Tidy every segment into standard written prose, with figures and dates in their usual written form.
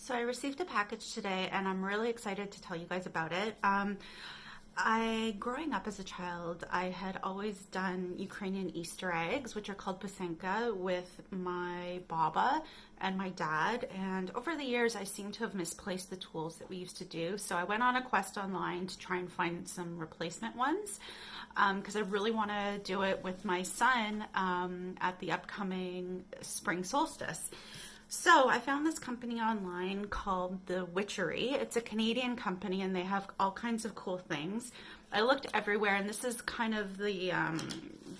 So I received a package today and I'm really excited to tell you guys about it. Growing up as a child, I had always done Ukrainian Easter eggs, which are called Pysanka, with my baba and my dad. And over the years, I seem to have misplaced the tools that we used to do. So I went on a quest online to try and find some replacement ones because I really want to do it with my son at the upcoming spring solstice. So I found this company online called the Witchery. It's a Canadian company and they have all kinds of cool things. I looked everywhere and this is kind of the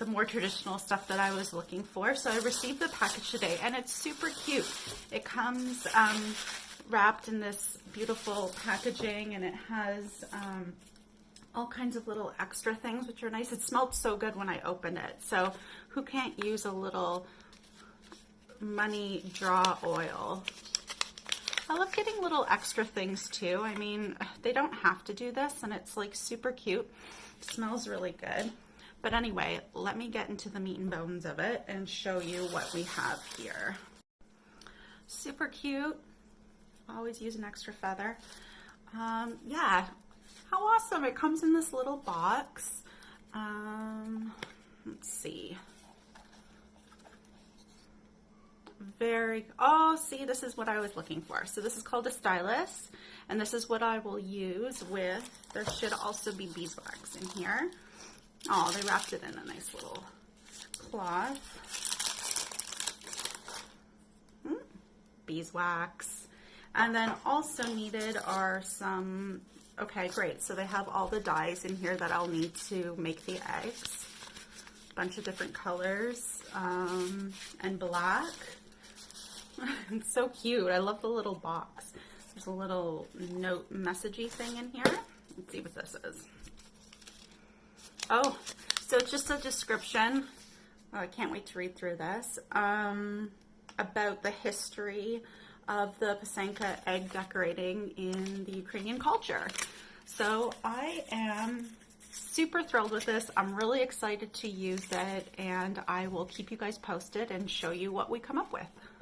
more traditional stuff that I was looking for. So I received the package today and it's super cute. It comes wrapped in this beautiful packaging and it has all kinds of little extra things which are nice. It smelled so good when I opened it. So who can't use a little money draw oil? I love getting little extra things too. I mean, they don't have to do this and it's like super cute. It smells really good. But anyway, let me get into the meat and bones of it and show you what we have here. Super cute. Always use an extra feather. Yeah, how awesome. It comes in this little box. Let's see. See, this is what I was looking for. So this is called a stylus, and this is what I will use with, there should also be beeswax in here. Oh, they wrapped it in a nice little cloth. Beeswax. And then also needed are some, okay, great. So they have all the dyes in here that I'll need to make the eggs. A bunch of different colors, and black. It's so cute. I love the little box. There's a little note messagey thing in here. Let's see what this is. Oh, so it's just a description. Oh, I can't wait to read through this. About the history of the Pysanka egg decorating in the Ukrainian culture. So I am super thrilled with this. I'm really excited to use it and I will keep you guys posted and show you what we come up with.